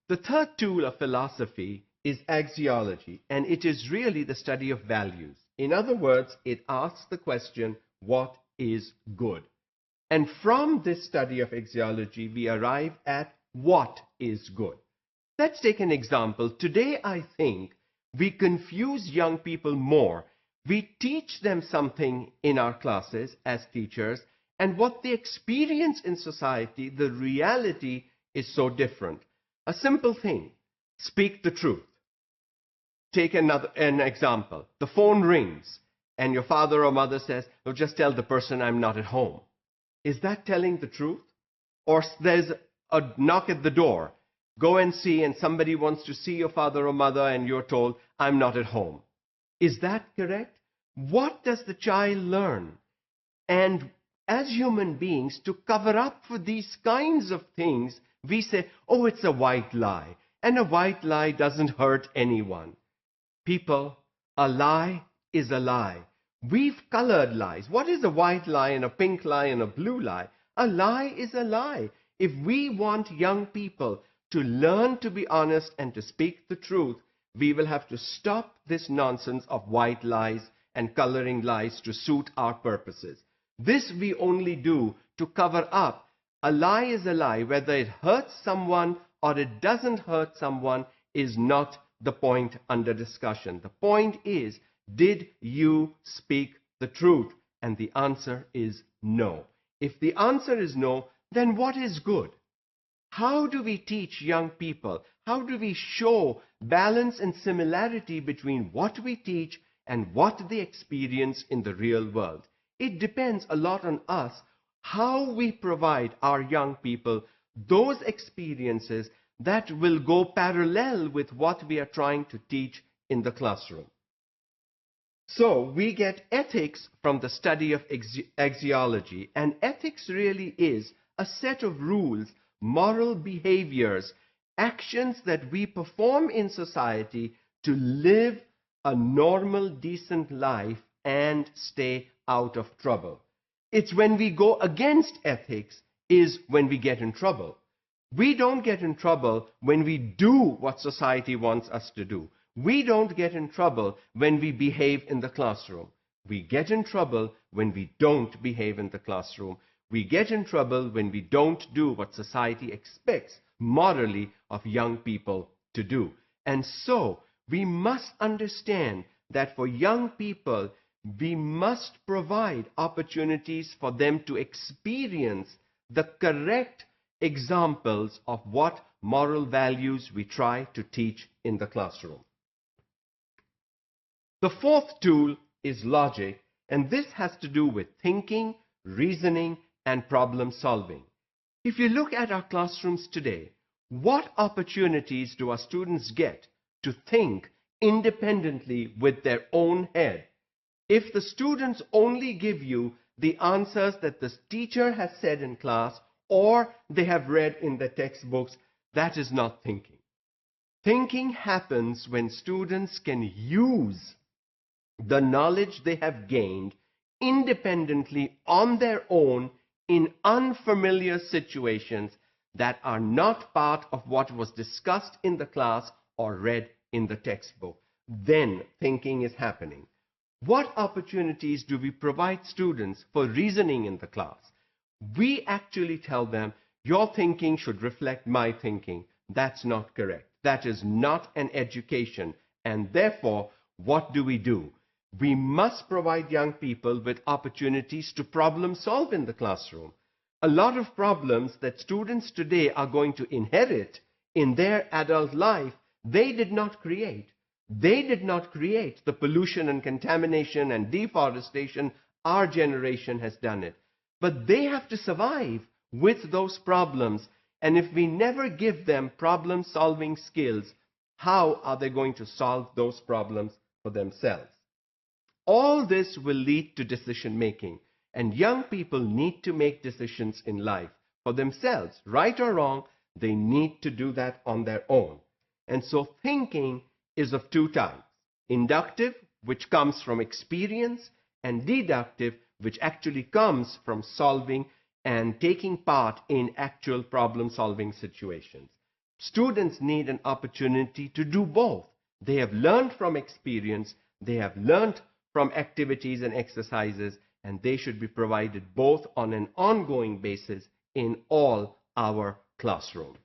The third tool of philosophy is axiology, and it is really the study of values. In other words, it asks the question, what is good? And from this study of axiology, we arrive at what is good. Let's take an example. Today, I think we confuse young people more. We teach them something in our classes as teachers, and what they experience in society, the reality is so different. A simple thing, speak the truth. Take an example. The phone rings, and your father or mother says, "Oh, just tell the person I'm not at home." Is that telling the truth? Or there's a knock at the door. Go and see, and somebody wants to see your father or mother, and you're told, "I'm not at home." Is that correct? What does the child learn? And as human beings, to cover up for these kinds of things, we say, "Oh, it's a white lie." And a white lie doesn't hurt anyone. People, a lie is a lie. We've colored lies. What is a white lie and a pink lie and a blue lie? A lie is a lie. If we want young people to learn to be honest and to speak the truth, we will have to stop this nonsense of white lies and coloring lies to suit our purposes. This we only do to cover up. A lie is a lie. Whether it hurts someone or it doesn't hurt someone is not the point under discussion. The point is, did you speak the truth? And the answer is no. If the answer is no, then what is good? How do we teach young people? How do we show balance and similarity between what we teach and what they experience in the real world? It depends a lot on us, how we provide our young people those experiences that will go parallel with what we are trying to teach in the classroom. So we get ethics from the study of axiology, and ethics really is a set of rules, moral behaviors, actions that we perform in society to live a normal, decent life and stay out of trouble. It's when we go against ethics is when we get in trouble. We don't get in trouble when we do what society wants us to do. We don't get in trouble when we behave in the classroom. We get in trouble when we don't behave in the classroom. We get in trouble when we don't do what society expects morally of young people to do. And so we must understand that for young people, we must provide opportunities for them to experience the correct examples of what moral values we try to teach in the classroom. The fourth tool is logic, and this has to do with thinking, reasoning, and problem solving. If you look at our classrooms today, what opportunities do our students get to think independently with their own head? If the students only give you the answers that the teacher has said in class or they have read in the textbooks, that is not thinking. Thinking happens when students can use the knowledge they have gained independently on their own in unfamiliar situations that are not part of what was discussed in the class or read in the textbook. Then thinking is happening. What opportunities do we provide students for reasoning in the class? We actually tell them, your thinking should reflect my thinking. That's not correct. That is not an education. And therefore, what do? We must provide young people with opportunities to problem solve in the classroom. A lot of problems that students today are going to inherit in their adult life, they did not create. They did not create the pollution and contamination and deforestation. Our generation has done it. But they have to survive with those problems. And if we never give them problem-solving skills, how are they going to solve those problems for themselves? All this will lead to decision-making. And young people need to make decisions in life for themselves. Right or wrong, they need to do that on their own. And so thinking is of two types. Inductive, which comes from experience, and deductive, which actually comes from solving and taking part in actual problem-solving situations. Students need an opportunity to do both. They have learned from experience, they have learned from activities and exercises, and they should be provided both on an ongoing basis in all our classrooms.